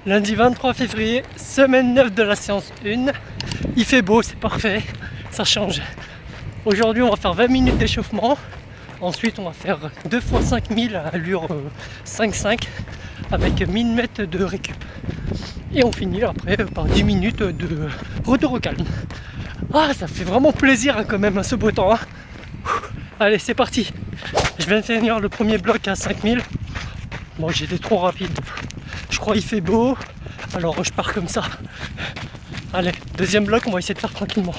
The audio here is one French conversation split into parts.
Lundi 23 février, semaine 9 de la séance 1. Il fait beau, c'est parfait, ça change. Aujourd'hui, on va faire 20 minutes d'échauffement. Ensuite, on va faire 2 x 5000 à allure 5,5 avec 1000 mètres de récup. Et on finit après par 10 minutes de retour au calme. Ah, ça fait vraiment plaisir quand même ce beau temps. Allez, c'est parti. Je viens de finir le premier bloc à 5000. Bon, j'étais trop rapide. Je crois qu'il fait beau, alors je pars comme ça. Allez, deuxième bloc, on va essayer de faire tranquillement.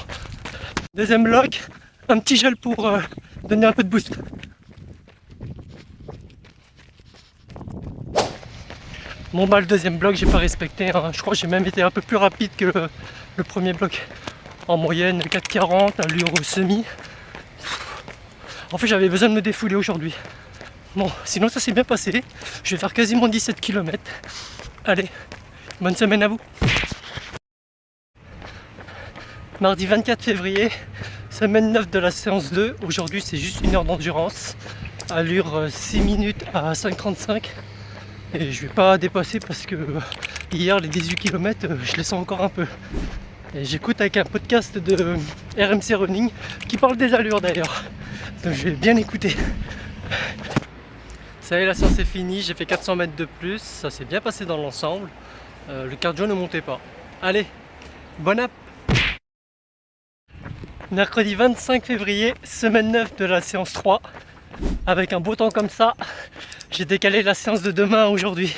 Deuxième bloc, un petit gel pour donner un peu de boost. Bon bah le deuxième bloc j'ai pas respecté, hein. Je crois que j'ai même été un peu plus rapide que le premier bloc. En moyenne 4,40, allure semi. En fait j'avais besoin de me défouler aujourd'hui. Bon, sinon ça s'est bien passé. Je vais faire quasiment 17 km. Allez, bonne semaine à vous. Mardi 24 février, semaine 9 de la séance 2. Aujourd'hui c'est juste une heure d'endurance. Allure 6 minutes à 5,35. Et je vais pas dépasser parce que hier les 18 km je les sens encore un peu. Et j'écoute avec un podcast de RMC Running qui parle des allures d'ailleurs. Donc je vais bien écouter. Ça y est, la séance est finie, j'ai fait 400 mètres de plus, ça s'est bien passé dans l'ensemble. Le cardio ne montait pas. Allez, bonne app. Mercredi 25 février, semaine 9 de la séance 3. Avec un beau temps comme ça, j'ai décalé la séance de demain à aujourd'hui.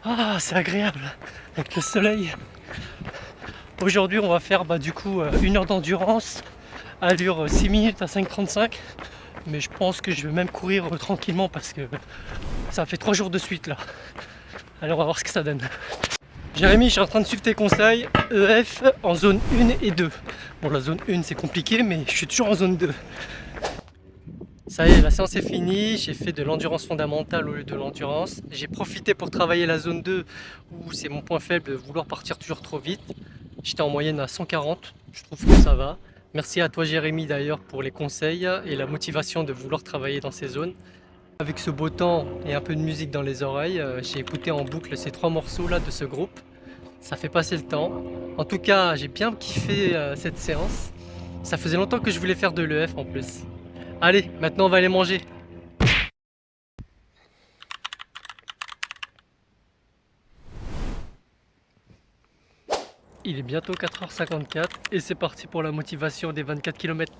Ah, c'est agréable avec le soleil. Aujourd'hui, on va faire du coup une heure d'endurance, allure 6 minutes à 5,35. Mais je pense que je vais même courir tranquillement parce que ça fait 3 jours de suite là. Allez, on va voir ce que ça donne. Jérémy, je suis en train de suivre tes conseils. EF en zone 1 et 2. Bon, la zone 1 c'est compliqué, mais je suis toujours en zone 2. Ça y est, la séance est finie, j'ai fait de l'endurance fondamentale au lieu de l'endurance. J'ai profité pour travailler la zone 2 où c'est mon point faible de vouloir partir toujours trop vite. J'étais en moyenne à 140, je trouve que ça va. Merci à toi Jérémy d'ailleurs pour les conseils et la motivation de vouloir travailler dans ces zones. Avec ce beau temps et un peu de musique dans les oreilles, j'ai écouté en boucle ces 3 morceaux là de ce groupe. Ça fait passer le temps. En tout cas, j'ai bien kiffé cette séance. Ça faisait longtemps que je voulais faire de l'EF en plus. Allez, maintenant on va aller manger. Il est bientôt 4h54 et c'est parti pour la motivation des 24 km.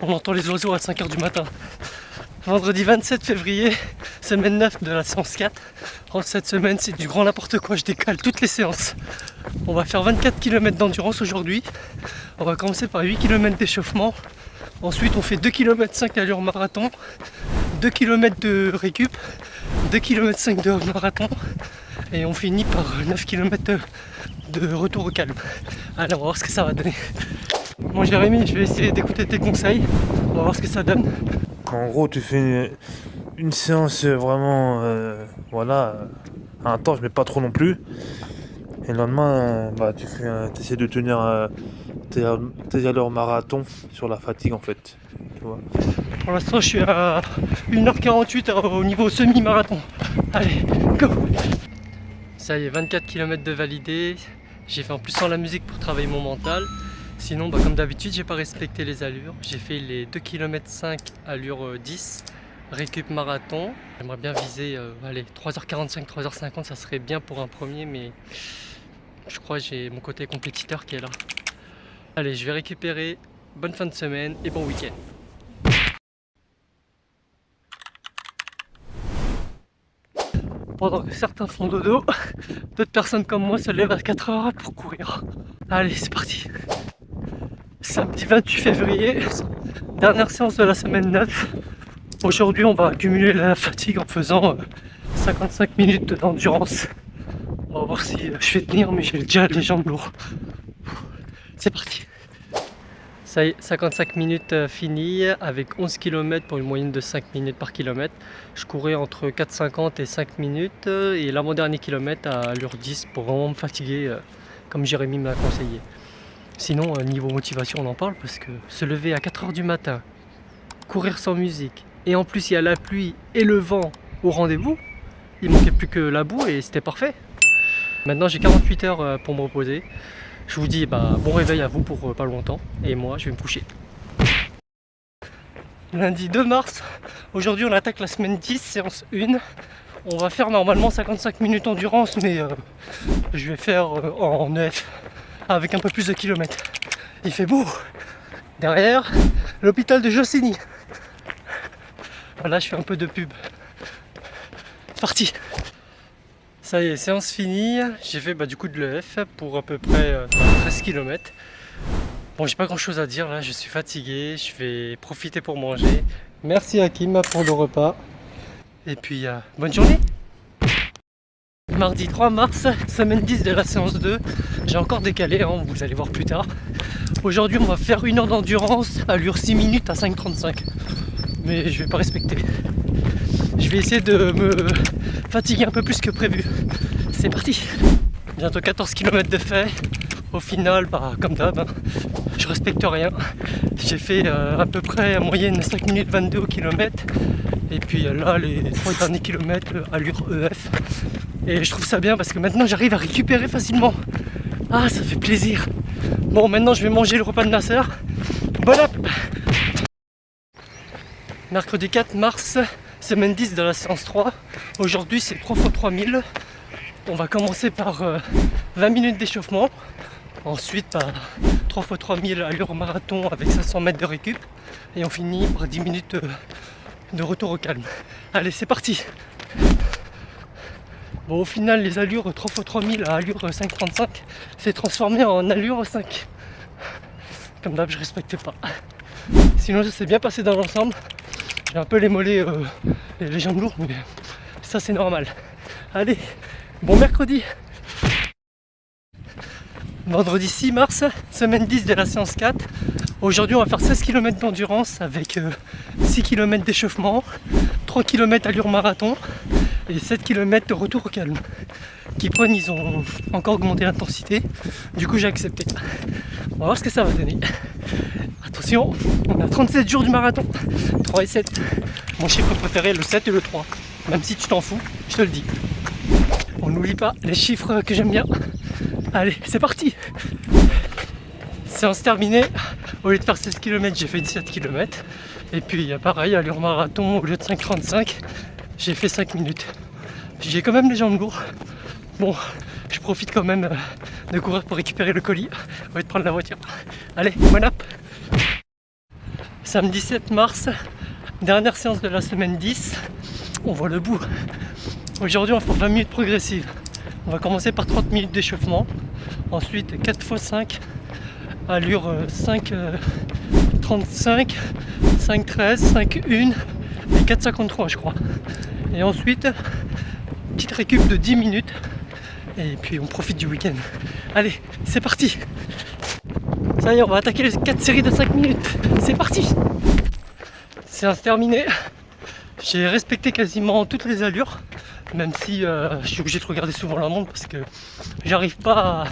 On entend les oiseaux à 5h du matin. Vendredi 27 février, semaine 9 de la séance 4. Cette semaine c'est du grand n'importe quoi, je décale toutes les séances. On va faire 24 km d'endurance aujourd'hui. On va commencer par 8 km d'échauffement. Ensuite on fait 2 km 5 allure marathon, 2 km de récup, 2 km 5 de marathon et on finit par 9 km de retour au calme. Allez, on va voir ce que ça va donner. Bon Jérémy, je vais essayer d'écouter tes conseils, on va voir ce que ça donne. En gros, tu fais une séance vraiment, intense, mais pas trop non plus. Et le lendemain, tu essaies de tenir tes allures marathon sur la fatigue en fait. Tu vois. Pour l'instant, je suis à 1h48 au niveau semi-marathon. Allez, go! Ça y est, 24 km de validé. J'ai fait en plus sans la musique pour travailler mon mental. Sinon, comme d'habitude, j'ai pas respecté les allures. J'ai fait les 2 km 5 allure 10, récup marathon. J'aimerais bien viser 3h45, 3h50, ça serait bien pour un premier, mais je crois que j'ai mon côté compétiteur qui est là. Allez, je vais récupérer. Bonne fin de semaine et bon week-end. Pendant que certains font dodo, d'autres personnes comme moi se lèvent à 4h pour courir. Allez, c'est parti. Samedi 28 février, dernière séance de la semaine 9. Aujourd'hui, on va accumuler la fatigue en faisant 55 minutes d'endurance. On va voir si je vais tenir, mais j'ai déjà les jambes lourdes. C'est parti. Ça y est, 55 minutes finies avec 11 km pour une moyenne de 5 minutes par kilomètre. Je courais entre 4,50 et 5 minutes et l'avant-dernier kilomètre à allure 10 pour vraiment me fatiguer comme Jérémy m'a conseillé. Sinon, niveau motivation, on en parle parce que se lever à 4h du matin, courir sans musique et en plus il y a la pluie et le vent au rendez-vous, il manquait plus que la boue et c'était parfait. Maintenant j'ai 48 heures pour me reposer. Je vous dis bon réveil à vous pour pas longtemps. Et moi je vais me coucher. Lundi 2 mars, aujourd'hui on attaque la semaine 10, séance 1. On va faire normalement 55 minutes endurance, mais je vais faire en EF avec un peu plus de kilomètres. Il fait beau. Derrière, l'hôpital de Jossigny. Voilà, je fais un peu de pub. C'est parti. Ça y est, séance finie. J'ai fait du coup de l'EF pour à peu près 13 km. Bon, j'ai pas grand chose à dire là, je suis fatigué, je vais profiter pour manger. Merci Hakim pour le repas. Et puis, bonne journée. Mardi 3 mars, semaine 10 de la séance 2. J'ai encore décalé, vous allez voir plus tard. Aujourd'hui, on va faire 1 heure d'endurance, allure 6 minutes à 5,35. Mais je vais pas respecter. Je vais essayer de me fatiguer un peu plus que prévu. C'est parti. Bientôt 14 km de fait. Au final, comme d'hab, je respecte rien. J'ai fait à peu près en moyenne 5 minutes 22 au kilomètre. Et puis là, les 3 derniers kilomètres, allure EF. Et je trouve ça bien parce que maintenant j'arrive à récupérer facilement. Ah, ça fait plaisir. Bon, maintenant je vais manger le repas de Nasser. Bon app. Mercredi 4 mars, semaine 10 de la séance 3. Aujourd'hui c'est 3 x 3000. On va commencer par 20 minutes d'échauffement. Ensuite 3 x 3000 allure marathon avec 500 mètres de récup. Et on finit par 10 minutes de retour au calme. Allez, c'est parti. Bon, au final, les allures 3 x 3000 à allure 5,35 s'est transformé en allure 5. Comme d'hab, je respecte pas. Sinon, ça s'est bien passé dans l'ensemble. J'ai un peu les mollets, les jambes lourdes, mais ça c'est normal. Allez, bon mercredi. Vendredi 6 mars, semaine 10 de la séance 4. Aujourd'hui, on va faire 16 km d'endurance avec 6 km d'échauffement, 3 km allure marathon et 7 km de retour au calme. Kipron, ils ont encore augmenté l'intensité, du coup j'ai accepté. On va voir ce que ça va donner. Attention, on a 37 jours du marathon, 3 et 7. Mon chiffre préféré, le 7 et le 3. Même si tu t'en fous, je te le dis. On n'oublie pas les chiffres que j'aime bien. Allez, c'est parti. Séance terminée. Au lieu de faire 16 km, j'ai fait 17 km. Et puis pareil, allure marathon, au lieu de 5,35, j'ai fait 5 minutes. J'ai quand même les jambes lourdes. Bon, je profite quand même de courir pour récupérer le colis au lieu de prendre la voiture. Allez, bon app. Samedi 7 mars, dernière séance de la semaine 10. On voit le bout. Aujourd'hui, on va faire 20 minutes progressives. On va commencer par 30 minutes d'échauffement. Ensuite, 4 x 5, allure 5, 35, 5, 13, 5, 1 et 4, 53, je crois. Et ensuite, petite récup de 10 minutes. Et puis, on profite du week-end. Allez, c'est parti. Ça y est, on va attaquer les 4 séries de 5 minutes. C'est parti. Séance terminée. J'ai respecté quasiment toutes les allures. Même si je suis obligé de regarder souvent la montre parce que j'arrive pas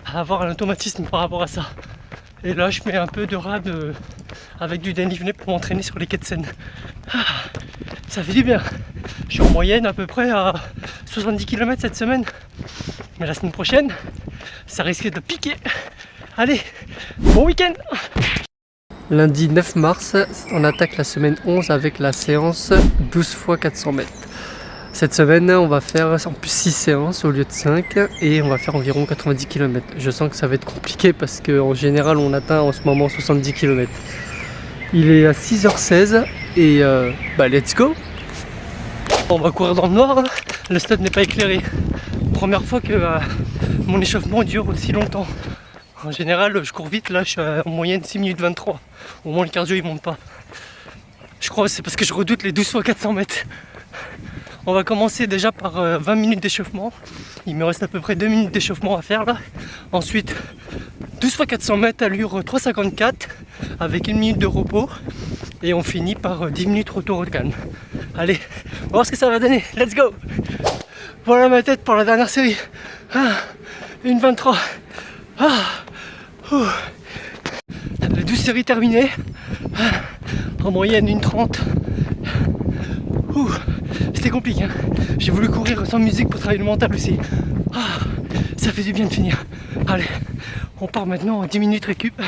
à avoir un automatisme par rapport à ça. Et là je mets un peu de rab avec du dénivelé pour m'entraîner sur les quais de Seine. Ça fait du bien. Je suis en moyenne à peu près à 70 km cette semaine. Mais la semaine prochaine, ça risque de piquer. Allez, bon week-end. Lundi 9 mars, on attaque la semaine 11 avec la séance 12 x 400 mètres. Cette semaine, on va faire en plus 6 séances au lieu de 5 et on va faire environ 90 km. Je sens que ça va être compliqué parce qu'en général, on atteint en ce moment 70 km. Il est à 6h16 et let's go. On va courir dans le noir, le stade n'est pas éclairé. Première fois que mon échauffement dure aussi longtemps. En général, je cours vite, là je suis en moyenne 6 minutes 23. Au moins le cardio il monte pas. Je crois que c'est parce que je redoute les 12 x 400 mètres. On va commencer déjà par 20 minutes d'échauffement. Il me reste à peu près 2 minutes d'échauffement à faire là. Ensuite, 12 x 400 mètres allure 3,54 avec 1 minute de repos. Et on finit par 10 minutes retour au calme. Allez, on va voir ce que ça va donner. Let's go. Voilà ma tête pour la dernière série. 1,23. Les 12 séries terminées. En moyenne 1,30. c'était compliqué, hein. J'ai voulu courir sans musique pour travailler le mental aussi. Ah, ça fait du bien de finir. Allez, on part maintenant en 10 minutes récup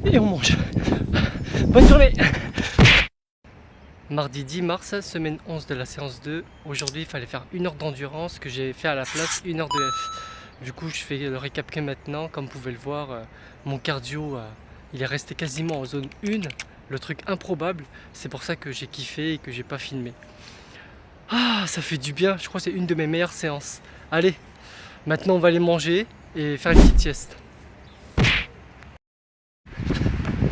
et on mange. Bonne journée. Mardi 10 mars, semaine 11 de la séance 2. Aujourd'hui, il fallait faire 1 heure d'endurance que j'ai fait à la place 1 heure de F. Du coup, je fais le récap que maintenant. Comme vous pouvez le voir, mon cardio, il est resté quasiment en zone 1. Le truc improbable, c'est pour ça que j'ai kiffé et que j'ai pas filmé. Ah, ça fait du bien, je crois que c'est une de mes meilleures séances. Allez, maintenant on va aller manger et faire une petite sieste.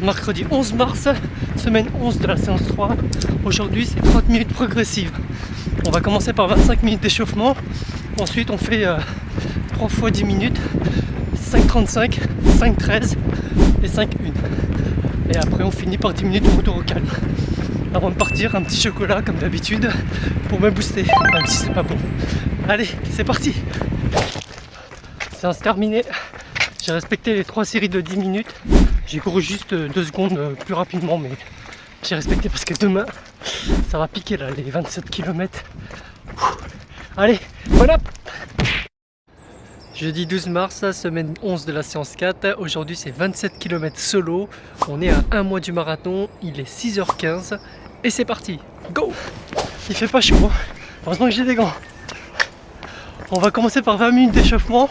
Mercredi 11 mars, semaine 11 de la séance 3. Aujourd'hui c'est 30 minutes progressives. On va commencer par 25 minutes d'échauffement. Ensuite on fait 3 fois 10 minutes, 5,35, 5,13 et 5,1. Et après on finit par 10 minutes de retour au calme. Avant de partir, un petit chocolat comme d'habitude pour me booster, même si c'est pas bon. Allez, c'est parti. Séance terminée. J'ai respecté les 3 séries de 10 minutes. J'ai couru juste 2 secondes plus rapidement, mais j'ai respecté parce que demain ça va piquer là, les 27 km. Allez, voilà. Jeudi 12 mars, semaine 11 de la séance 4. Aujourd'hui c'est 27 km solo. On est à 1 mois du marathon. Il est 6h15 et c'est parti. Go. Il fait pas chaud, hein. Heureusement que j'ai des gants. On va commencer par 20 minutes d'échauffement.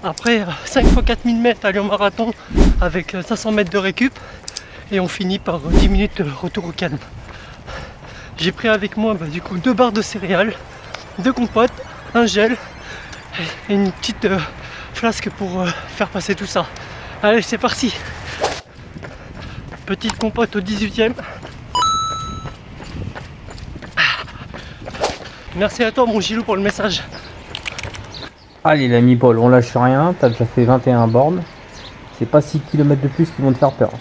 Après 5 x 4000 mètres à Lyon Marathon avec 500 mètres de récup. Et on finit par 10 minutes de retour au calme. J'ai pris avec moi du coup 2 barres de céréales, 2 compotes, un gel et une petite flasque pour faire passer tout ça. Allez, c'est parti. Petite compote au 18e. Merci à toi mon Gilou pour le message. Allez l'ami Paul, on lâche rien, t'as déjà fait 21 bornes. C'est pas 6 km de plus qui vont te faire peur.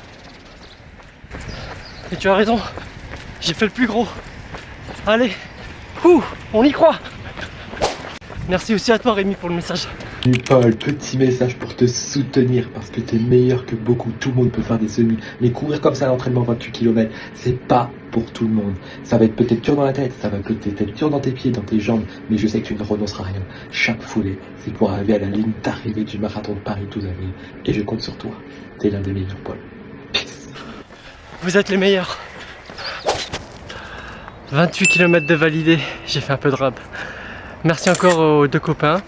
Et tu as raison, j'ai fait le plus gros. Allez, on y croit. Merci aussi à toi Rémi pour le message. Paul, petit message pour te soutenir parce que t'es meilleur que beaucoup. Tout le monde peut faire des semis, mais courir comme ça à l'entraînement 28 km, c'est pas pour tout le monde. Ça va être peut-être dur dans la tête, ça va peut-être être dur dans tes pieds, dans tes jambes, mais je sais que tu ne renonceras à rien. Chaque foulée, c'est pour arriver à la ligne d'arrivée du marathon de Paris 12 avril. Et je compte sur toi. T'es l'un des meilleurs, Paul. Peace. Vous êtes les meilleurs. 28 km de validé, j'ai fait un peu de rab. Merci encore aux 2 copains.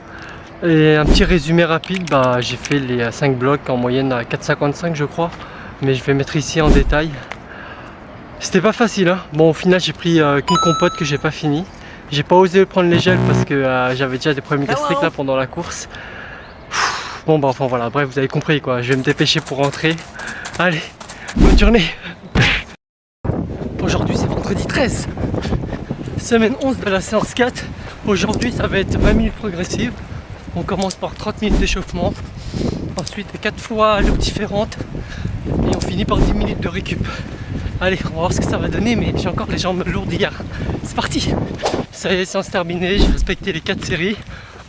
Et un petit résumé rapide, j'ai fait les 5 blocs en moyenne à 4,55 je crois. Mais je vais mettre ici en détail. C'était pas facile, hein. Bon, au final j'ai pris qu'une compote que j'ai pas fini. J'ai pas osé prendre les gels parce que j'avais déjà des problèmes gastriques là pendant la course. Bon enfin voilà, bref vous avez compris quoi. Je vais me dépêcher pour rentrer. Allez, bonne journée. Aujourd'hui c'est vendredi 13. Semaine 11 de la séance 4. Aujourd'hui ça va être 20 minutes progressives. On commence par 30 minutes d'échauffement. Ensuite 4 fois allures différentes. Et on finit par 10 minutes de récup. Allez, on va voir ce que ça va donner, mais j'ai encore les jambes lourdes hier. C'est parti. Ça y est, séance terminée, j'ai respecté les 4 séries.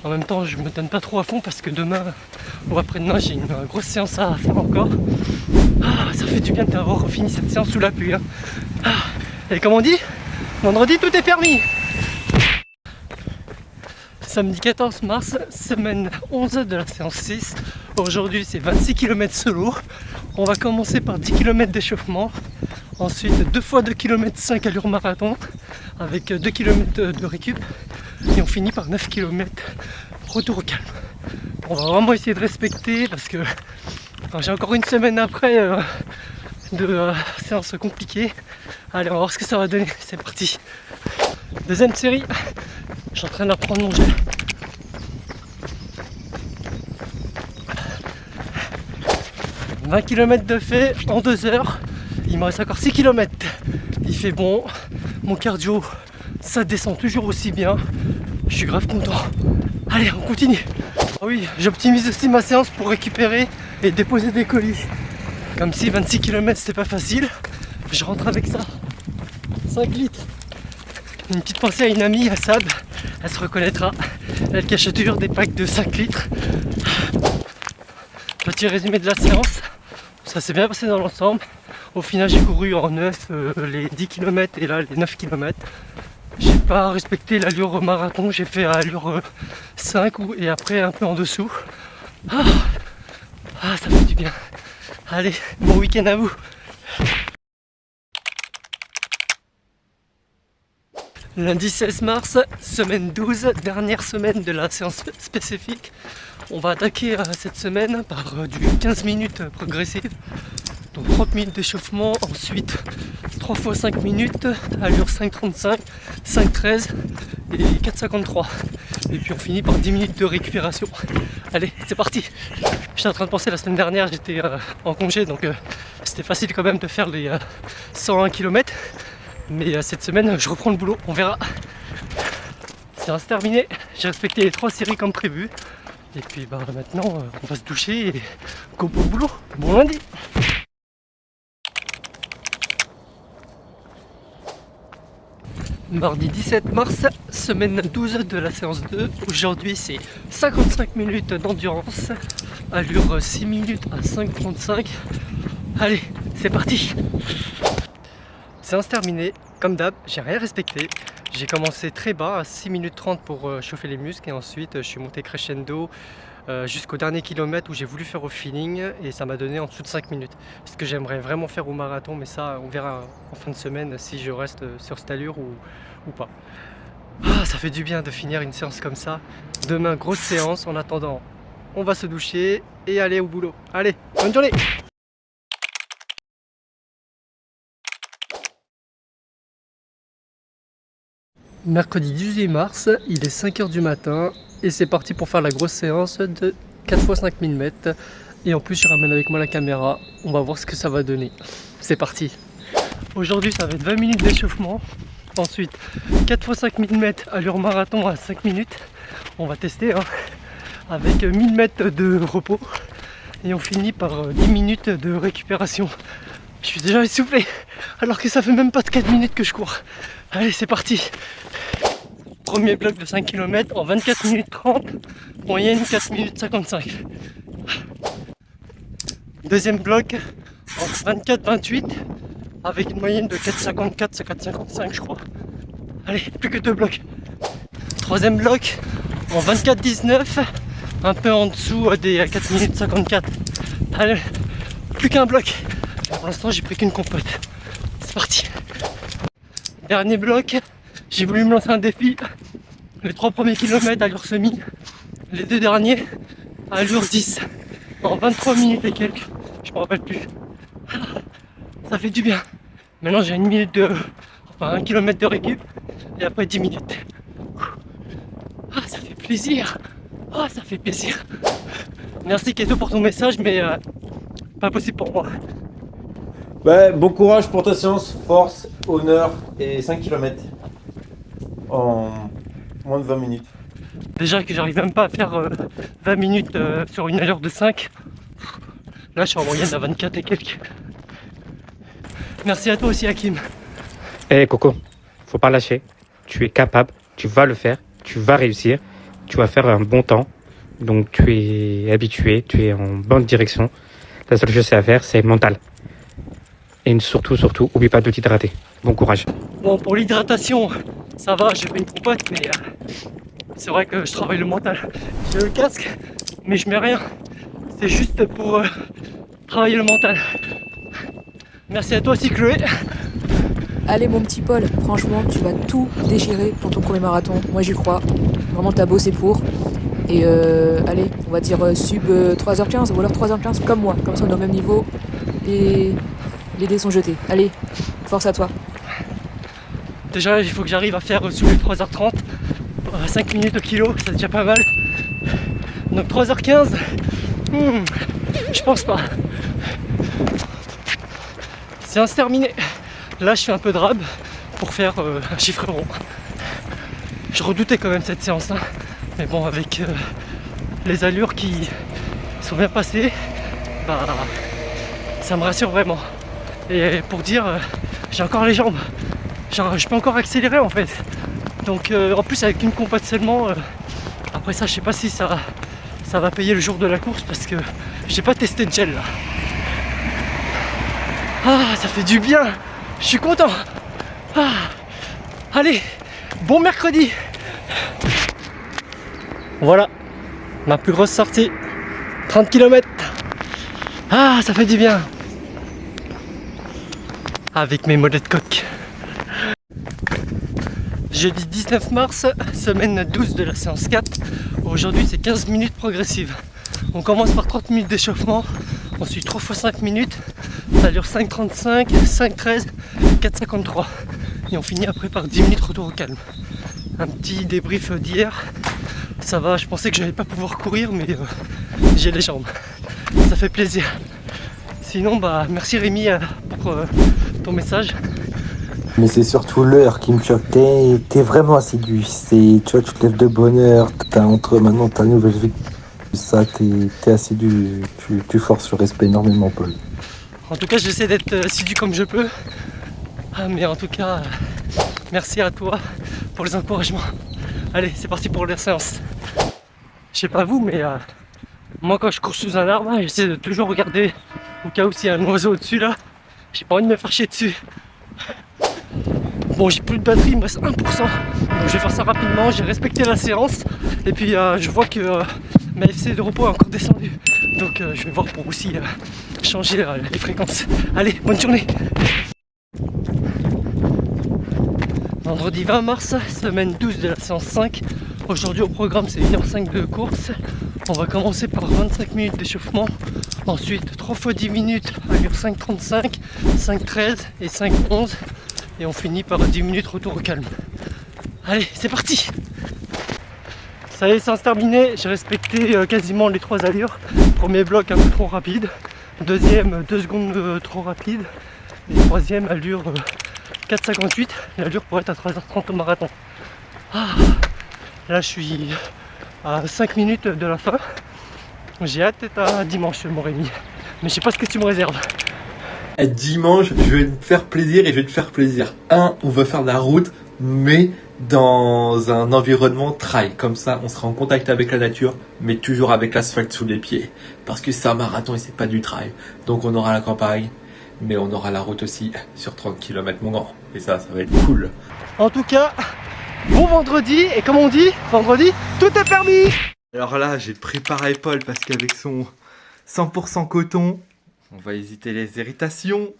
En même temps je me donne pas trop à fond parce que demain ou après-demain j'ai une grosse séance à faire encore. Ah, ça fait du bien d'avoir fini cette séance sous la pluie, hein. Et comme on dit, vendredi tout est permis. Samedi 14 mars, semaine 11 de la séance 6. Aujourd'hui c'est 26 km solo. On va commencer par 10 km d'échauffement. Ensuite 2 fois 2 km 5 allure marathon avec 2 km de récup. Et on finit par 9 km retour au calme. On va vraiment essayer de respecter parce que j'ai encore une semaine après de séances compliquées. Allez, on va voir ce que ça va donner. C'est parti. Deuxième série. Je suis en train d'apprendre mon gel. « 20 km de fait en 2 heures. Il me reste encore 6 km. Il fait bon. Mon cardio, ça descend toujours aussi bien. Je suis grave content. Allez, on continue. Ah oui, j'optimise aussi ma séance pour récupérer et déposer des colis. Comme si 26 km c'était pas facile. Je rentre avec ça. 5 litres. Une petite pensée à une amie, à Sab. Elle se reconnaîtra. Elle qui achète toujours des packs de 5 litres. Petit résumé de la séance. Ça s'est bien passé dans l'ensemble. Au final j'ai couru en 9 les 10 km et là les 9 km. J'ai pas respecté l'allure marathon, j'ai fait à allure 5 et après un peu en dessous. Ah, ça fait du bien. Allez, bon week-end à vous. Lundi 16 mars, semaine 12, dernière semaine de la séance spécifique. On va attaquer cette semaine par du 15 minutes progressive. Donc 30 minutes d'échauffement, ensuite 3 x 5 minutes, allure 5,35, 5,13 et 4,53. Et puis on finit par 10 minutes de récupération. Allez, c'est parti. J'étais en train de penser la semaine dernière, j'étais en congé, donc c'était facile quand même de faire les 101 km. Mais cette semaine, je reprends le boulot, on verra. C'est terminé, j'ai respecté les 3 séries comme prévu. Et puis maintenant, on va se doucher et go pour le boulot. Bon lundi. Mardi 17 mars, semaine 12 de la séance 2. Aujourd'hui, c'est 55 minutes d'endurance, allure 6 minutes à 5,35. Allez, c'est parti. Séance terminée, comme d'hab, j'ai rien respecté. J'ai commencé très bas à 6 minutes 30 pour chauffer les muscles et ensuite je suis monté crescendo jusqu'au dernier kilomètre où j'ai voulu faire au feeling et ça m'a donné en dessous de 5 minutes. Ce que j'aimerais vraiment faire au marathon, mais ça on verra en fin de semaine si je reste sur cette allure ou pas. Ah, ça fait du bien de finir une séance comme ça. Demain, grosse séance. En attendant, on va se doucher et aller au boulot. Allez, bonne journée! Mercredi 18 mars, il est 5h du matin et c'est parti pour faire la grosse séance de 4 x 5000 mètres. Et en plus, je ramène avec moi la caméra. On va voir ce que ça va donner. C'est parti. Aujourd'hui, ça va être 20 minutes d'échauffement. Ensuite, 4 x 5000 mètres, allure marathon à 5 minutes. On va tester avec 1000 mètres de repos. Et on finit par 10 minutes de récupération. Je suis déjà essoufflé, alors que ça fait même pas de 4 minutes que je cours. Allez, c'est parti. Premier bloc de 5 km en 24 minutes 30, moyenne 4 minutes 55. Deuxième bloc en 24-28, avec une moyenne de 4,54, 4,55 je crois. Allez, plus que 2 blocs. Troisième bloc en 24-19, un peu en dessous des 4 minutes 54. Allez, plus qu'un bloc. Pour l'instant, j'ai pris qu'une compote. C'est parti. Dernier bloc, j'ai voulu me lancer un défi. Les 3 premiers kilomètres allure semi, les 2 derniers allure 10 en 23 minutes et quelques, je me rappelle plus. Ça fait du bien. Maintenant j'ai 1 kilomètre de récup et après 10 minutes. Ah, ça fait plaisir. Ah, ça fait plaisir. Merci Keto pour ton message, mais pas possible pour moi. Ouais, bon courage pour ta séance, force, honneur et 5 km en moins de 20 minutes. Déjà que j'arrive même pas à faire 20 minutes sur une allure de 5. Là je suis en moyenne à 24 et quelques. Merci à toi aussi Hakim. Eh Coco, faut pas lâcher. Tu es capable, tu vas le faire, tu vas réussir, tu vas faire un bon temps. Donc tu es habitué, tu es en bonne direction. La seule chose à faire, c'est mental. Et surtout, oublie pas de t'hydrater. Bon courage. Bon, pour l'hydratation, ça va, j'ai fait une compote, mais c'est vrai que je travaille le mental. J'ai le casque, mais je mets rien. C'est juste pour travailler le mental. Merci à toi aussi Chloé. Allez mon petit Paul, franchement tu vas tout déchirer pour ton premier marathon. Moi j'y crois. Vraiment t'as bossé pour. Et allez, on va dire sub 3h15 ou alors 3h15 comme moi. Comme ça on est au même niveau. Et les dés sont jetés. Allez, force à toi. Déjà il faut que j'arrive à faire sous les 3h30. 5 minutes au kilo, c'est déjà pas mal. Donc 3h15, je pense pas. Séance terminée. Là je fais un peu de rab pour faire un chiffre rond. Je redoutais quand même cette séance là. Mais bon, avec les allures qui sont bien passées, ça me rassure vraiment. Et pour dire, j'ai encore les jambes. Genre, je peux encore accélérer en fait. Donc en plus avec une compote seulement, après ça je sais pas si ça va payer le jour de la course parce que j'ai pas testé de gel là. Ah, ça fait du bien. Je suis content. Ah, allez, Bon mercredi. Voilà, ma plus grosse sortie. 30 km. Ah, ça fait du bien. Avec mes mollets de coq. Jeudi 19 mars, semaine 12 de la séance 4. Aujourd'hui c'est 15 minutes progressives. On commence par 30 minutes d'échauffement, ensuite 3 x 5 minutes, ça dure 5,35, 5,13, 4,53. Et on finit après par 10 minutes retour au calme. Un petit débrief d'hier. Ça va, je pensais que j'allais pas pouvoir courir, mais j'ai les jambes. Ça fait plaisir. Sinon, bah merci Rémi pour ton message. Mais c'est surtout l'heure qui me choque. T'es vraiment assidu. Tu vois, tu te lèves de bonne heure. Maintenant ta nouvelle vie. Ça, t'es assidu. Tu forces le respect énormément, Paul. En tout cas, j'essaie d'être assidu comme je peux. Mais en tout cas, merci à toi pour les encouragements. Allez, c'est parti pour la séance. Je sais pas vous, mais moi quand je cours sous un arbre, j'essaie de toujours regarder au cas où s'il y a un oiseau au-dessus là. J'ai pas envie de me faire chier dessus. Bon, j'ai plus de batterie, il me reste 1%. Donc je vais faire ça rapidement, j'ai respecté la séance. Et puis je vois que ma FC de repos est encore descendue. Donc je vais voir pour aussi changer les fréquences. Allez, bonne journée. Vendredi 20 mars, semaine 12 de la séance 5. Aujourd'hui au programme c'est 1h05 de course. On va commencer par 25 minutes d'échauffement. Ensuite 3 x 10 minutes à allure 5,35, 5,13 et 5,11. Et on finit par 10 minutes retour au calme. Allez, c'est parti! Ça y est, séance terminée. J'ai respecté quasiment les 3 allures. Premier bloc un peu trop rapide. Deuxième 2 secondes trop rapide. Et troisième allure 4,58. L'allure pour être à 3h30 au marathon. Là je suis à 5 minutes de la fin. J'ai hâte d'être à dimanche mon Rémi. Mais je sais pas ce que tu me réserves. Dimanche, je vais te faire plaisir et je vais te faire plaisir. On va faire de la route, mais dans un environnement trail. Comme ça, on sera en contact avec la nature, mais toujours avec l'asphalte sous les pieds. Parce que c'est un marathon et c'est pas du trail. Donc on aura la campagne, mais on aura la route aussi sur 30 km mon grand. Et ça va être cool. En tout cas, bon vendredi. Et comme on dit, vendredi, tout est permis. Alors là, j'ai préparé Paul parce qu'avec son 100% coton, on va hésiter les irritations.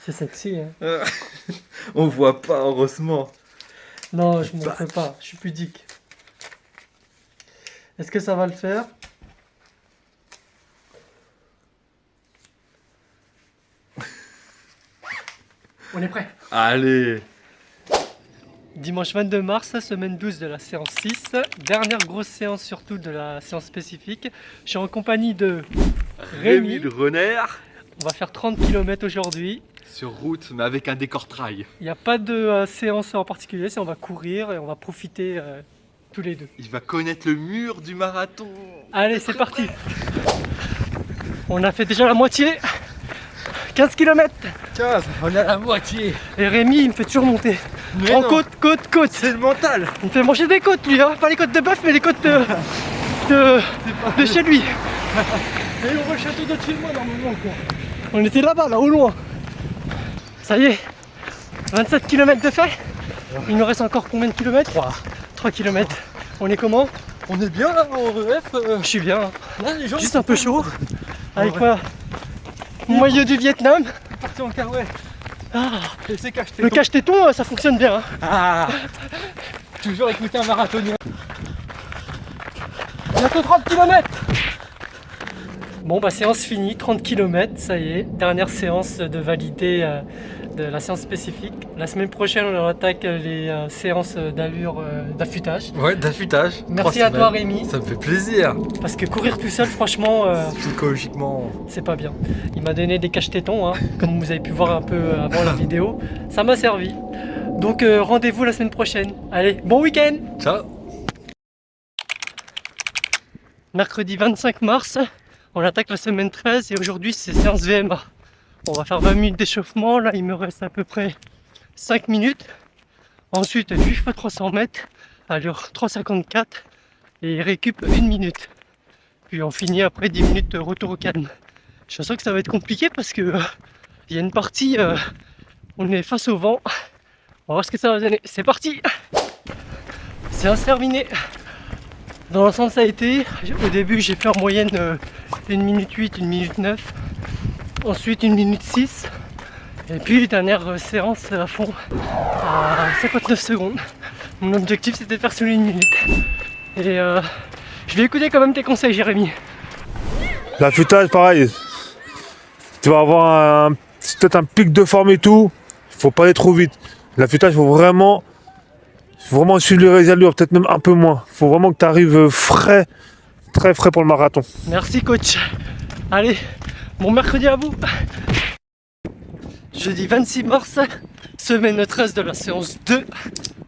C'est sexy, hein. On voit pas, heureusement. Non, je ne m'en fais pas, je suis pudique. Est-ce que ça va le faire? On est prêt. Allez. Dimanche 22 mars, semaine 12 de la séance 6. Dernière grosse séance surtout de la séance spécifique. Je suis en compagnie de Rémi le renard. On va faire 30 km aujourd'hui. Sur route, mais avec un décor trail. Il n'y a pas de séance en particulier, c'est on va courir et on va profiter tous les deux. Il va connaître le mur du marathon. Allez, c'est parti. On a fait déjà la moitié. 15 km. 15, on a la moitié. Et Rémi, il me fait toujours monter. Mais en non. côte. C'est le mental. Il me fait manger des côtes, lui, hein. Pas les côtes de bœuf, mais les côtes de chez lui. Et on voit le château de chez moi normalement, quoi. On était là-bas, là, au loin. Ça y est, 27 km de fait. Il nous reste encore combien de kilomètres? 3 km. On est comment? On est bien là en ref. Je suis bien. Là, les gens Juste un peu chaud. Avec ouais. quoi? Mon maillot du Vietnam. partis en carouet. Et c'est cache-téton. Le cache-téton, ça fonctionne bien. Ah. Toujours écouter un marathonien. Bientôt 30 km. Bon bah séance finie, 30 km, ça y est. Dernière séance de valider de la séance spécifique. La semaine prochaine on attaque les séances d'allure d'affûtage. Ouais, d'affûtage. Merci à toi Rémi. Ça me fait plaisir. Parce que courir tout seul franchement Psychologiquement. c'est pas bien. Il m'a donné des cache-tétons, hein, comme vous avez pu voir un peu avant la vidéo. Ça m'a servi. Donc rendez-vous la semaine prochaine. Allez, bon week-end. Ciao. Mercredi 25 mars, on attaque la semaine 13 et aujourd'hui c'est séance VMA. On va faire 20 minutes d'échauffement, là il me reste à peu près 5 minutes. Ensuite 8 x 300 mètres, allure 3,54 et récup 1 minute. Puis on finit après 10 minutes de retour au calme. Je sens que ça va être compliqué parce que il y a une partie, on est face au vent. On va voir ce que ça va donner. C'est parti! Séance terminée. Dans l'ensemble ça a été, au début j'ai fait en moyenne 1 minute 8, 1 minute 9, ensuite 1 minute 6, et puis dernière séance à fond à 59 secondes. Mon objectif c'était de faire sur 1 minute. Et je vais écouter quand même tes conseils Jérémy. L'affûtage pareil, tu vas avoir peut-être un pic de forme et tout, faut pas aller trop vite. L'affûtage faut vraiment suivre les allures, peut-être même un peu moins. Faut vraiment que tu arrives frais, très frais pour le marathon. Merci coach. Allez, bon mercredi à vous. Jeudi 26 mars, semaine 13 de la séance 2.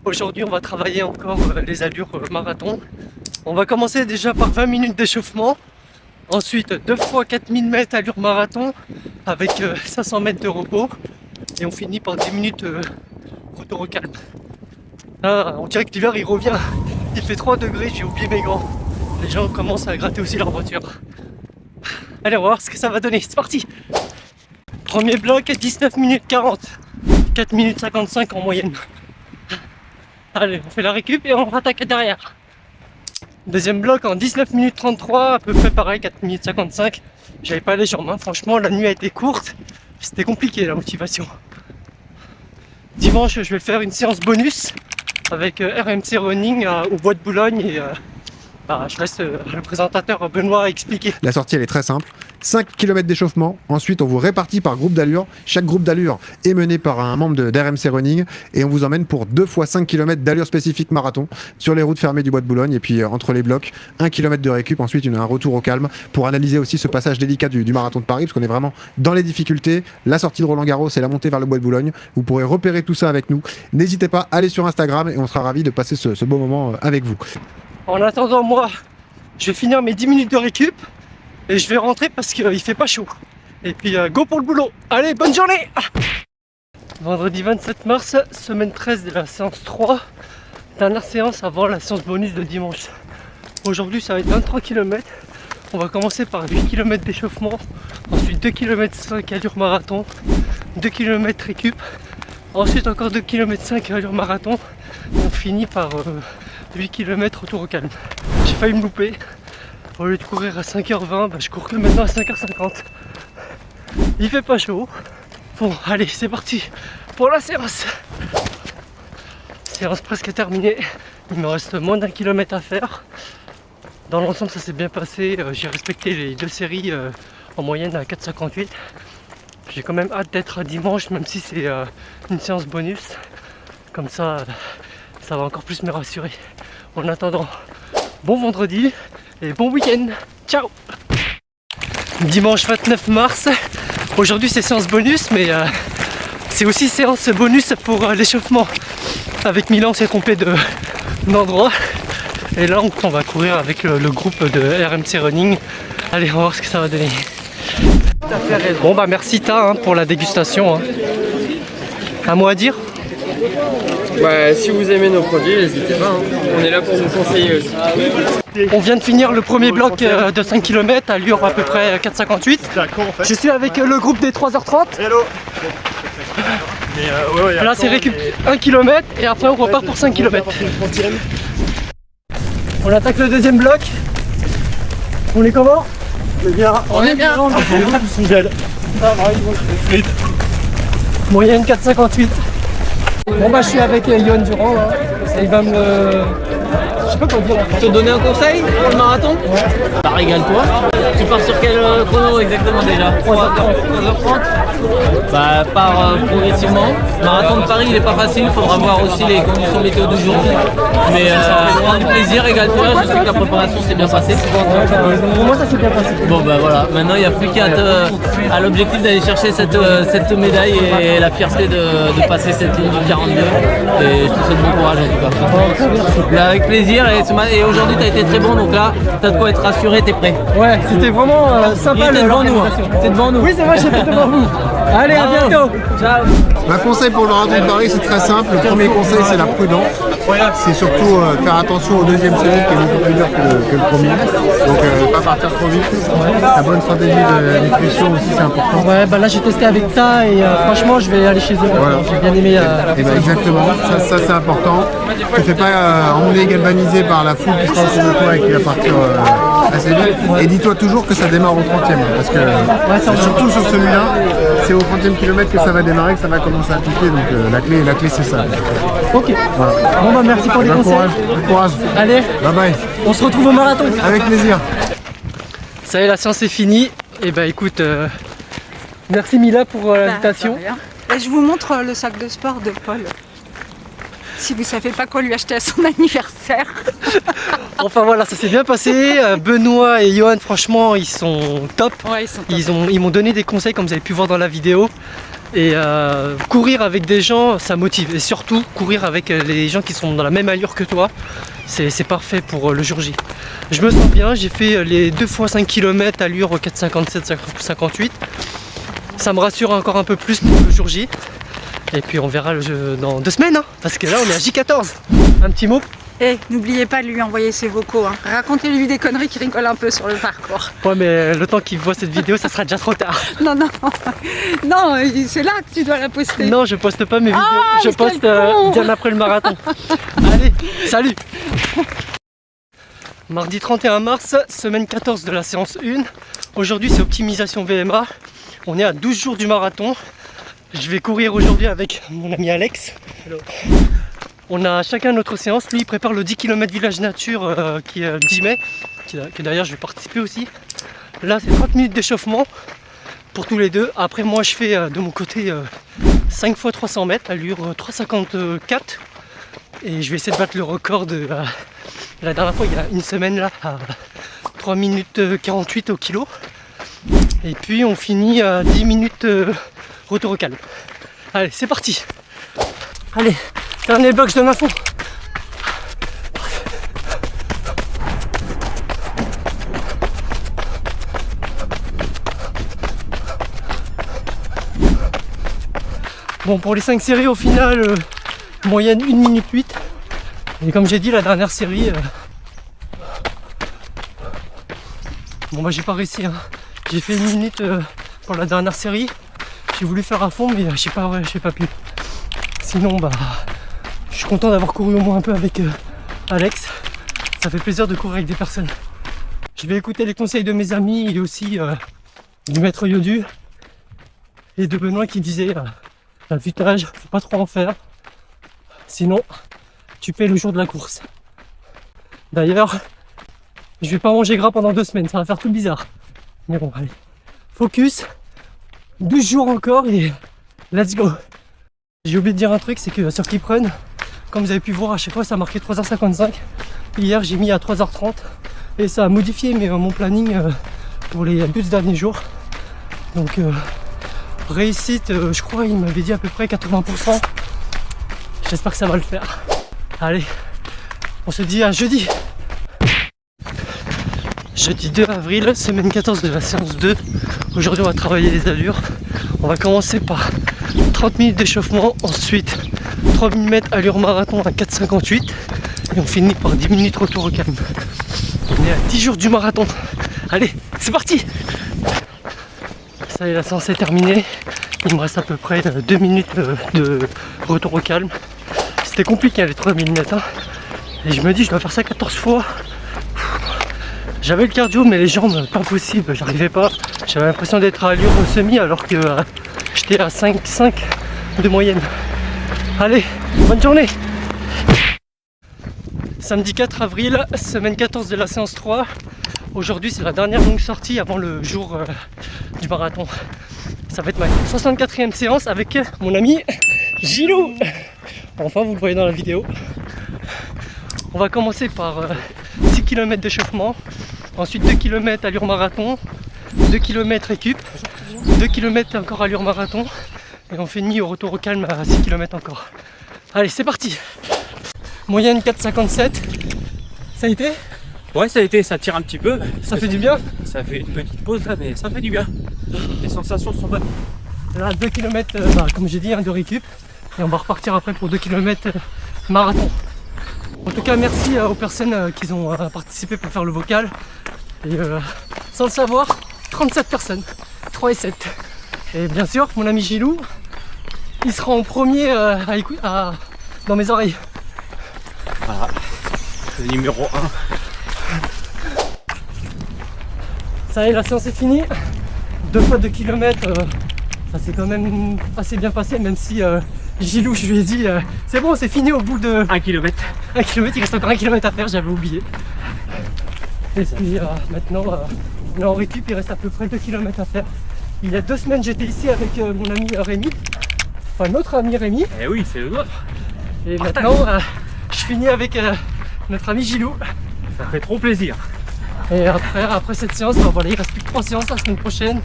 Aujourd'hui on va travailler encore les allures marathon. On va commencer déjà par 20 minutes d'échauffement. Ensuite 2 fois 4000 mètres allure marathon avec 500 mètres de repos. Et on finit par 10 minutes retour au calme. Là, on dirait que l'hiver il revient. Il fait 3 degrés, j'ai oublié mes gants. Les gens commencent à gratter aussi leur voiture. Allez, on va voir ce que ça va donner. C'est parti. Premier bloc, 19 minutes 40. 4 minutes 55 en moyenne. Allez, on fait la récup et on rattaque derrière. Deuxième bloc en 19 minutes 33, à peu près pareil, 4 minutes 55. J'avais pas les jambes, hein. Franchement la nuit a été courte. C'était compliqué la motivation. Dimanche, je vais faire une séance bonus avec RMC Running au Bois de Boulogne et je laisse le présentateur Benoît expliquer. La sortie elle est très simple, 5 km d'échauffement, ensuite on vous répartit par groupe d'allure, chaque groupe d'allure est mené par un membre d'RMC Running et on vous emmène pour 2 fois 5 km d'allure spécifique marathon sur les routes fermées du Bois de Boulogne et puis entre les blocs, 1 km de récup, ensuite un retour au calme pour analyser aussi ce passage délicat du marathon de Paris parce qu'on est vraiment dans les difficultés, la sortie de Roland-Garros et la montée vers le Bois de Boulogne, vous pourrez repérer tout ça avec nous, n'hésitez pas à aller sur Instagram et on sera ravis de passer ce beau moment avec vous. En attendant, moi, je vais finir mes 10 minutes de récup et je vais rentrer parce qu'il fait pas chaud. Et puis, go pour le boulot. Allez, bonne journée. Vendredi 27 mars, semaine 13 de la séance 3. Dernière séance avant la séance bonus de dimanche. Aujourd'hui, ça va être 23 km. On va commencer par 8 km d'échauffement. Ensuite, 2 km 5 allure marathon. 2 km récup. Ensuite, encore 2 km 5 allure marathon. Et on finit par 8 km retour au calme. J'ai failli me louper. Au lieu de courir à 5h20, je cours que maintenant à 5h50. Il fait pas chaud. Bon, allez, c'est parti pour la séance. Séance presque terminée. Il me reste moins d'1 kilomètre à faire. Dans l'ensemble, ça s'est bien passé. J'ai respecté les 2 séries en moyenne à 4,58. J'ai quand même hâte d'être à dimanche, même si c'est une séance bonus. Comme ça va encore plus me rassurer. En attendant, bon vendredi et bon week-end. Ciao. Dimanche 29 mars. Aujourd'hui c'est séance bonus, mais c'est aussi séance bonus pour l'échauffement. Avec Milan, on s'est trompé d'endroit. Et là on va courir avec le groupe de RMC Running. Allez, on va voir ce que ça va donner. Bon merci Ta pour la dégustation. Un mot à dire? Si vous aimez nos produits, n'hésitez pas, on est là pour vous conseiller aussi. On vient de finir le premier bloc de 5 km, allure à peu près 4,58. Je suis avec le groupe des 3h30. Hello. Là c'est récup 1 km et après on repart pour 5 km. On attaque le deuxième bloc. On est comment? On est bien. Moyenne 4,58. Bon je suis avec Yohan Durand là. Et il va me... Je sais pas quoi dire. Te donner un conseil pour le marathon? Régale-toi. Tu pars sur quel chrono exactement déjà? 3h30. Pars progressivement. Le marathon de Paris il est pas facile, il faudra voir aussi les conditions météo du jour. Mais prends du plaisir, régale-toi, je sais que la préparation s'est bien passée. Pour moi ça s'est bien passé. Bon voilà, maintenant il n'y a plus qu'à l'objectif d'aller chercher cette médaille et la fierté de passer cette ligne du 42. Et je te souhaite bon courage en tout cas. Avec plaisir et aujourd'hui tu as été très bon, donc là tu as de quoi être rassuré, t'es prêt. Ouais, c'était vraiment sympa. T'es devant nous. T'es devant nous. Oui c'est vrai, j'étais devant vous. Allez, à bientôt. Ciao. Un conseil pour le marathon de Paris, c'est très simple. Le premier conseil, c'est la prudence. c'est surtout faire attention au deuxième semi qui est beaucoup plus dur que le premier. Donc pas partir trop vite. La bonne stratégie de nutrition aussi, c'est important. Ouais, bah là j'ai testé avec Ta et franchement je vais aller chez eux. Voilà. J'ai bien aimé. Et bah exactement, ça c'est important. Ne te fais pas emmener galvanisé par la foule qui sera autour de toi et qui va partir assez vite. Et dis-toi toujours que ça démarre au 30e. Parce que surtout sur celui-là, c'est au 30e kilomètre que ça va démarrer, que ça va commencer à piquer. Donc la clé c'est ça. Ok. Voilà. Bon bah merci pour les conseils. Bon courage. Allez, bye bye. On se retrouve au marathon. Avec plaisir. Ça y est, la séance est finie. Et bah écoute, merci Mila pour l'invitation. Je vous montre le sac de sport de Paul. Si vous savez pas quoi lui acheter à son anniversaire. Enfin voilà, ça s'est bien passé. Benoît et Johan, franchement, ils sont top. Ouais, ils sont top. Ils m'ont donné des conseils comme vous avez pu voir dans la vidéo. Et courir avec des gens, ça motive. Et surtout, courir avec les gens qui sont dans la même allure que toi, c'est parfait pour le jour J. Je me sens bien, j'ai fait les 2 fois 5 km allure 4,57, 58. Ça me rassure encore un peu plus pour le jour J. Et puis on verra dans 2 semaines, hein, parce que là on est à J14. Un petit mot. Et n'oubliez pas de lui envoyer ses vocaux. Hein. Racontez-lui des conneries qui rigolent un peu sur le parcours. Ouais, mais le temps qu'il voit cette vidéo, ça sera déjà trop tard. Non, c'est là que tu dois la poster. Non, je poste pas mes vidéos, je poste bien après le marathon. Allez, salut. Mardi 31 mars, semaine 14 de la séance 1. Aujourd'hui c'est optimisation VMA. On est à 12 jours du marathon. Je vais courir aujourd'hui avec mon ami Alex. Hello. On a chacun notre séance. Lui il prépare le 10 km village nature qui est le 10 mai. Que d'ailleurs je vais participer aussi. Là c'est 30 minutes d'échauffement pour tous les deux. Après moi je fais de mon côté 5 x 300 mètres, allure 3,54. Et je vais essayer de battre le record de la dernière fois il y a une semaine là à 3 minutes 48 au kilo. Et puis on finit à 10 minutes retour au calme. Allez, c'est parti. Allez, dernier bloc, je donne à fond. Bon, pour les 5 séries au final, moyenne 1 minute 8. Et comme j'ai dit, la dernière série, bon bah j'ai pas réussi, hein. J'ai fait 1 minute pour la dernière série. J'ai voulu faire à fond mais j'ai pas pu. Sinon bah je suis content d'avoir couru au moins un peu avec Alex. Ça fait plaisir de courir avec des personnes. Je vais écouter les conseils de mes amis et aussi du maître Yodu et de Benoît qui disait l'affûtage, faut pas trop en faire. Sinon tu paies le jour de la course. D'ailleurs, je vais pas manger gras pendant 2 semaines, ça va faire tout bizarre. Mais bon, allez. Focus. 12 jours encore et let's go. J'ai oublié de dire un truc, c'est que sur Keeprun, comme vous avez pu voir à chaque fois ça marquait 3h55. Hier j'ai mis à 3h30 et ça a modifié mon planning pour les 12 derniers jours. Donc réussite, je crois il m'avait dit à peu près 80%. J'espère que ça va le faire. Allez, on se dit à jeudi. Jeudi 2 avril, semaine 14 de la séance 2. Aujourd'hui on va travailler les allures. On va commencer par 30 minutes d'échauffement, ensuite 3000 mètres allure marathon à 4,58 et on finit par 10 minutes retour au calme. On est à 10 jours du marathon. Allez, c'est parti. Ça y est, la séance est terminée. Il me reste à peu près 2 minutes de retour au calme. C'était compliqué les 3000 mètres. Hein. Et je me dis je dois faire ça 14 fois. J'avais le cardio mais les jambes pas possible, j'arrivais pas. J'avais l'impression d'être à allure au semi alors que j'étais à 5,5 de moyenne. Allez, bonne journée. Samedi 4 avril, semaine 14 de la séance 3. Aujourd'hui c'est la dernière longue sortie avant le jour du marathon. Ça va être ma 64e séance avec mon ami Gilou. Enfin vous le voyez dans la vidéo. On va commencer par 6 km d'échauffement, ensuite 2 km allure marathon, 2 km récup, 2 km encore allure marathon, et on finit au retour au calme à 6 km encore. Allez, c'est parti. Moyenne 4,57. Ça a été? Ouais, ça a été, ça tire un petit peu. Ça fait du bien? Ça fait une petite pause là, mais ça fait du bien. Les sensations sont bonnes. Là, 2 km, comme j'ai dit, de récup, et on va repartir après pour 2 km marathon. En tout cas, merci aux personnes qui ont participé pour faire le vocal. Et sans le savoir, 37 personnes, 3 et 7. Et bien sûr, mon ami Gilou, il sera en premier dans mes oreilles. Voilà, le numéro 1. Ça y est, la séance est finie. 2 fois 2 km, ça s'est quand même assez bien passé, même si Gilou, je lui ai dit c'est bon, c'est fini au bout de 1 km. 1 km, il reste encore 1 km à faire, j'avais oublié. Et puis maintenant, on est en récup, il reste à peu près 2 km à faire. Il y a 2 semaines, j'étais ici avec mon ami Rémi, enfin notre ami Rémi. Eh oui, c'est le nôtre. Et maintenant, je finis avec notre ami Gilou. Ça fait trop plaisir. Et après cette séance, bah voilà, il reste plus que 3 séances la semaine prochaine.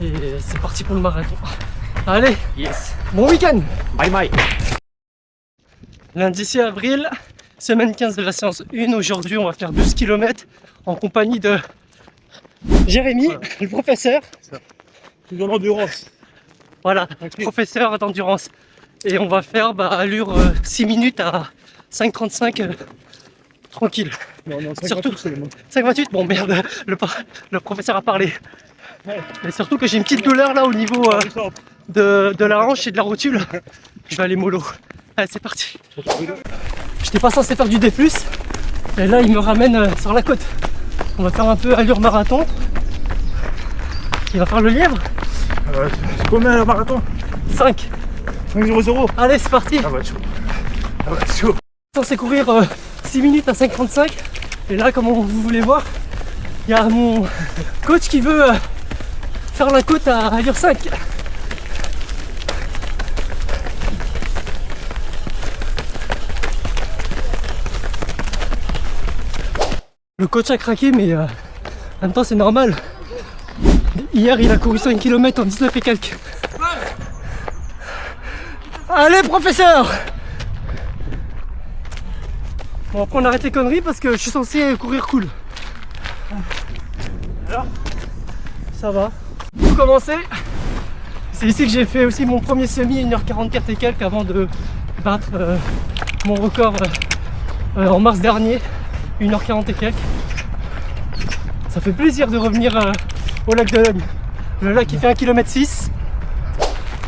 Et c'est parti pour le marathon. Allez, Yes. bon week-end. Bye bye. Lundi 6 avril, semaine 15 de la séance 1. Aujourd'hui, on va faire 12 km en compagnie de Jérémy, voilà, le professeur. Toujours l'endurance. Voilà, professeur d'endurance. Et on va faire allure 6 minutes à 5,35 tranquille. Non, 5, surtout 28, 5,28, bon merde, le professeur a parlé. Ouais. Mais surtout que j'ai une petite douleur là au niveau de la hanche et de la rotule. Je vais aller mollo. Allez, c'est parti. J'étais pas censé faire du D+, et là il me ramène sur la côte. On va faire un peu allure marathon. Il va faire le lièvre. C'est combien le marathon? 5. 5,00. Allez, c'est parti. Ah bah chaud. Ah bah chaud. Censé courir 6 minutes à 5,35. Et là, comme vous voulez voir, il y a mon coach qui veut faire la côte à allure 5. Le coach a craqué, mais en même temps c'est normal. Hier il a couru 5 km en 19 et quelques. Allez professeur! Bon, après on arrête les conneries parce que je suis censé courir cool. Alors, ça va. Pour commencer, c'est ici que j'ai fait aussi mon premier semi 1h44 et quelques avant de battre mon record en mars dernier, 1h40 et quelques. Ça fait plaisir de revenir au lac de Logne. Le lac il fait 1,6 km.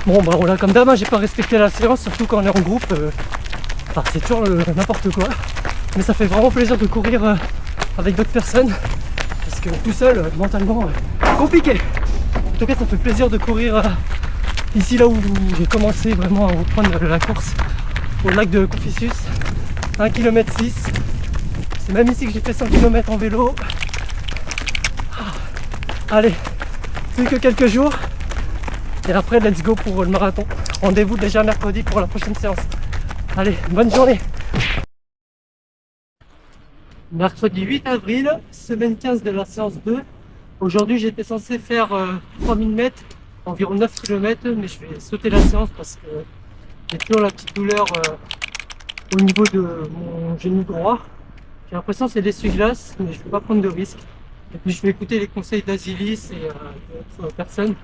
Bon bah voilà, comme d'hab, j'ai pas respecté la séance, surtout quand on est en groupe. C'est toujours n'importe quoi. Mais ça fait vraiment plaisir de courir avec d'autres personnes. Parce que tout seul, mentalement, compliqué. En tout cas, ça fait plaisir de courir ici, là où j'ai commencé vraiment à reprendre la course, au lac de Confucius. 1,6 km. C'est même ici que j'ai fait 5 km en vélo. Allez, plus que quelques jours. Et après, let's go pour le marathon. Rendez-vous déjà mercredi pour la prochaine séance. Allez, bonne journée. Mercredi 8 avril, semaine 15 de la séance 2. Aujourd'hui, j'étais censé faire 3000 mètres, environ 9 km, mais je vais sauter la séance parce que j'ai toujours la petite douleur au niveau de mon genou droit. J'ai l'impression que c'est l'essuie-glace, mais je ne vais pas prendre de risque. Et puis je vais écouter les conseils d'Azilis et d'autres personnes.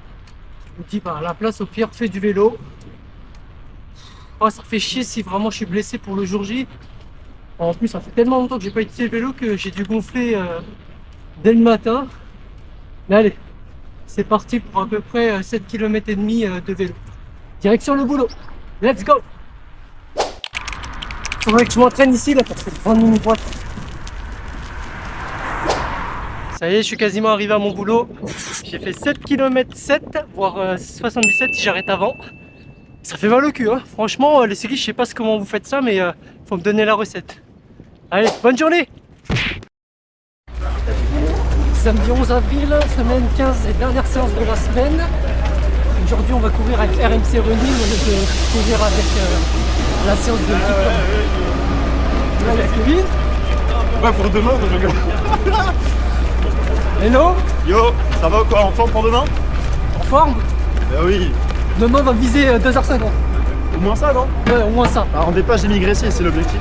Je me dis, à la place, au pire, fais du vélo. Oh, ça fait chier si vraiment je suis blessé pour le jour J. En plus, ça fait tellement longtemps que j'ai pas utilisé le vélo que j'ai dû gonfler dès le matin. Mais allez, c'est parti pour à peu près 7 km et demi de vélo. Direction le boulot. Let's go! Faudrait que je m'entraîne ici là pour cette grande ligne droite. Ça y est, je suis quasiment arrivé à mon boulot. J'ai fait 7 km 7, voire 77 si j'arrête avant. Ça fait mal au cul, hein. Franchement, les cyclistes, je sais pas comment vous faites ça, mais faut me donner la recette. Allez, bonne journée! Samedi 11 avril, semaine 15 et dernière séance de la semaine. Aujourd'hui, on va courir avec RMC Running au lieu de courir avec la séance de l'équipe. Allez, Kevin. Ouais, pour demain, je regarde. Hello. Yo, ça va ou quoi? En forme pour demain? En forme? Ben oui. Demain, on va viser 2h50. Au moins ça, non? Ouais, au moins ça. Alors, on dépasse les Gressier, c'est l'objectif.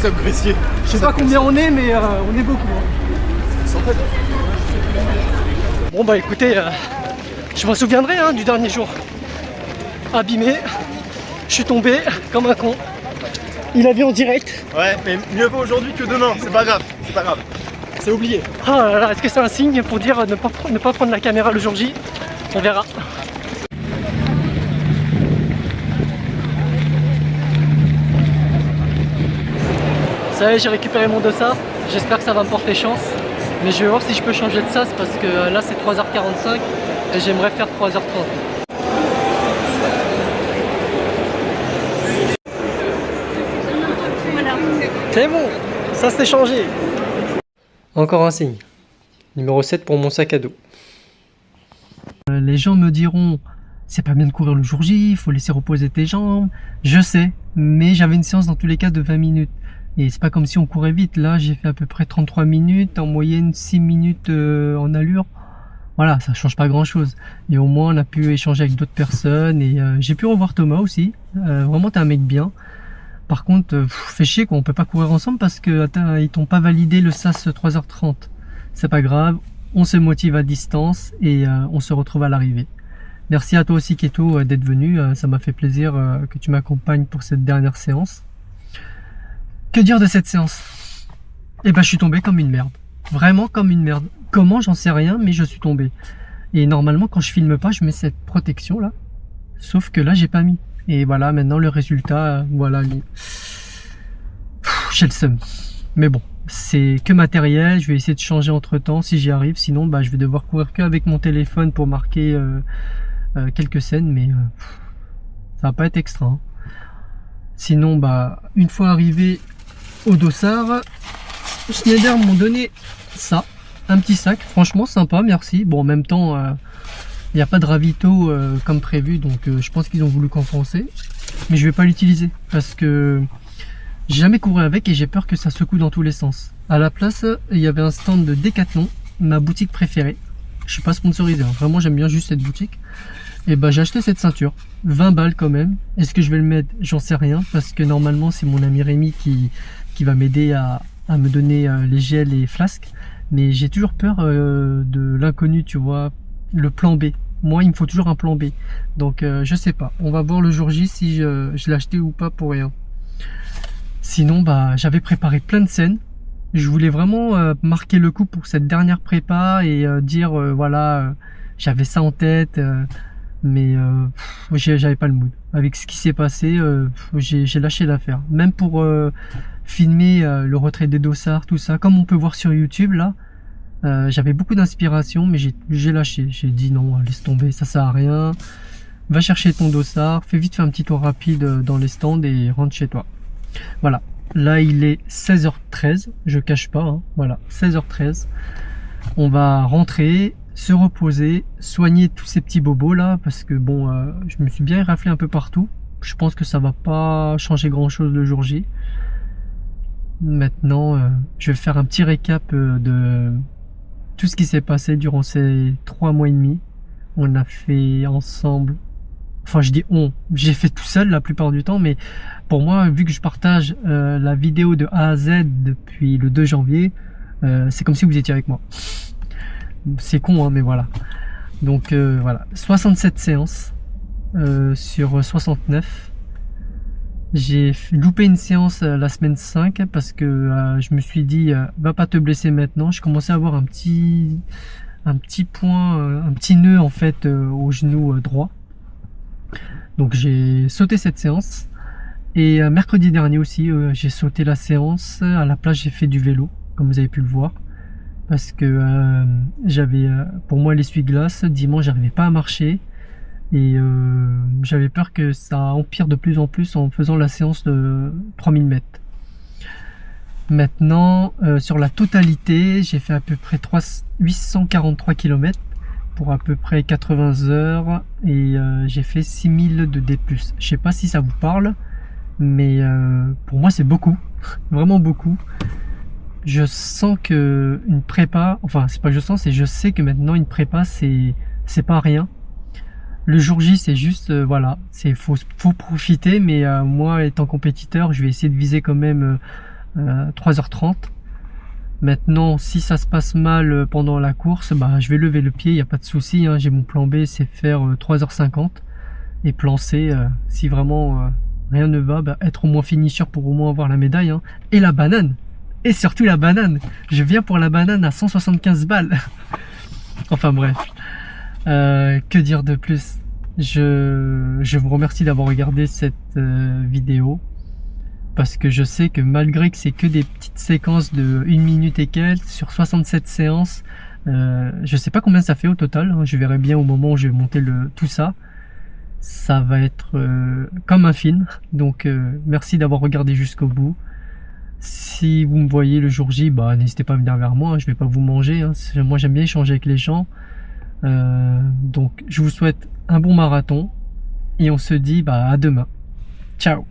Sub Gressier. Je sais pas combien on est, mais on est beaucoup. Hein. Bon bah écoutez, je m'en souviendrai du dernier jour. Abîmé, je suis tombé comme un con. Il a vu en direct. Ouais, mais mieux vaut aujourd'hui que demain, c'est pas grave, c'est pas grave. C'est oublié. Oh là là, est-ce que c'est un signe pour dire ne pas prendre la caméra le jour J? On verra. Ça y est, j'ai récupéré mon dossard. J'espère que ça va me porter chance. Mais je vais voir si je peux changer de sas parce que là c'est 3h45 et j'aimerais faire 3h30. C'est bon, ça s'est changé. Encore un signe. Numéro 7 pour mon sac à dos. Les gens me diront, c'est pas bien de courir le jour J, il faut laisser reposer tes jambes. Je sais, mais j'avais une séance dans tous les cas de 20 minutes. Et c'est pas comme si on courait vite. Là, j'ai fait à peu près 33 minutes, en moyenne 6 minutes en allure. Voilà, ça change pas grand chose. Et au moins, on a pu échanger avec d'autres personnes. Et j'ai pu revoir Thomas aussi. Vraiment, t'es un mec bien. Par contre, fait chier qu'on peut pas courir ensemble parce que ils t'ont pas validé le SAS 3h30. C'est pas grave, on se motive à distance et on se retrouve à l'arrivée. Merci à toi aussi Keto d'être venu, ça m'a fait plaisir que tu m'accompagnes pour cette dernière séance. Que dire de cette séance? Eh ben je suis tombé comme une merde, vraiment comme une merde. Comment, j'en sais rien, mais je suis tombé. Et normalement quand je filme pas, je mets cette protection là, sauf que là j'ai pas mis. Et voilà, maintenant le résultat, voilà, j'ai le seum. Mais bon, c'est que matériel, je vais essayer de changer entre temps si j'y arrive, sinon bah, je vais devoir courir qu'avec mon téléphone pour marquer quelques scènes, mais ça va pas être extra. Hein. Sinon, bah, une fois arrivé au dossard, Schneider m'ont donné ça, un petit sac, franchement sympa, merci. Bon, en même temps, il n'y a pas de ravito comme prévu, donc je pense qu'ils ont voulu compenser. Mais je vais pas l'utiliser parce que j'ai jamais couru avec et j'ai peur que ça secoue dans tous les sens. À la place, il y avait un stand de Decathlon, ma boutique préférée. Je suis pas sponsorisé, hein. Vraiment j'aime bien juste cette boutique. Et bah j'ai acheté cette ceinture, 20 balles quand même. Est-ce que je vais le mettre? J'en sais rien parce que normalement c'est mon ami Rémi qui va m'aider à me donner les gels et flasques. Mais j'ai toujours peur de l'inconnu, tu vois, le plan B. Moi il me faut toujours un plan B. Donc je sais pas, on va voir le jour J si je l'ai acheté ou pas pour rien. Sinon bah j'avais préparé plein de scènes. Je voulais vraiment marquer le coup pour cette dernière prépa et dire voilà, j'avais ça en tête, mais j'avais pas le mood. Avec ce qui s'est passé, j'ai lâché l'affaire. Même pour filmer le retrait des dossards, tout ça, comme on peut voir sur YouTube là, j'avais beaucoup d'inspiration, mais j'ai lâché. J'ai dit non, laisse tomber, ça sert à rien. Va chercher ton dossard, fais vite faire un petit tour rapide dans les stands et rentre chez toi. Voilà. Là il est 16h13, je cache pas, hein. Voilà, 16h13. On va rentrer, se reposer, soigner tous ces petits bobos là, parce que bon, je me suis bien raflé un peu partout. Je pense que ça va pas changer grand chose le jour J. Maintenant, je vais faire un petit récap de tout ce qui s'est passé durant ces 3 mois et demi. On a fait ensemble, enfin je dis on, j'ai fait tout seul la plupart du temps, mais pour moi, vu que je partage la vidéo de A à Z depuis le 2 janvier, c'est comme si vous étiez avec moi. C'est con, hein, mais voilà. Donc voilà, 67 séances sur 69. J'ai loupé une séance la semaine 5 parce que je me suis dit, va pas te blesser maintenant. Je commençais à avoir un petit point, un petit nœud en fait au genou droit. Donc j'ai sauté cette séance. Et mercredi dernier aussi, j'ai sauté la séance. À la place, j'ai fait du vélo, comme vous avez pu le voir. Parce que j'avais, pour moi, l'essuie-glace. Dimanche, j'arrivais pas à marcher. Et j'avais peur que ça empire de plus en plus en faisant la séance de 3000 mètres. Maintenant, sur la totalité, j'ai fait à peu près 843 km pour à peu près 80 heures. Et j'ai fait 6000 de D+. Je sais pas si ça vous parle. Mais pour moi c'est beaucoup, vraiment beaucoup. Je sens que une prépa, enfin c'est pas que je sens, c'est je sais que maintenant une prépa c'est pas rien. Le jour J c'est juste voilà, c'est faut profiter, mais moi étant compétiteur je vais essayer de viser quand même 3h30. Maintenant si ça se passe mal pendant la course, bah je vais lever le pied, il n'y a pas de souci, hein. J'ai mon plan B, c'est faire 3h50 et plan C si vraiment rien ne va, bah, être au moins finisher pour au moins avoir la médaille, hein. Et la banane, et surtout la banane, je viens pour la banane à 175 balles. Enfin bref, que dire de plus? Je vous remercie d'avoir regardé cette vidéo, parce que je sais que malgré que c'est que des petites séquences de 1 minute et quelques sur 67 séances, je sais pas combien ça fait au total, hein, je verrai bien au moment où je vais monter tout ça. Ça va être comme un film, donc merci d'avoir regardé jusqu'au bout. Si vous me voyez le jour J, bah n'hésitez pas à venir vers moi, hein, je vais pas vous manger, hein. Moi j'aime bien échanger avec les gens. Donc je vous souhaite un bon marathon et on se dit bah à demain. Ciao.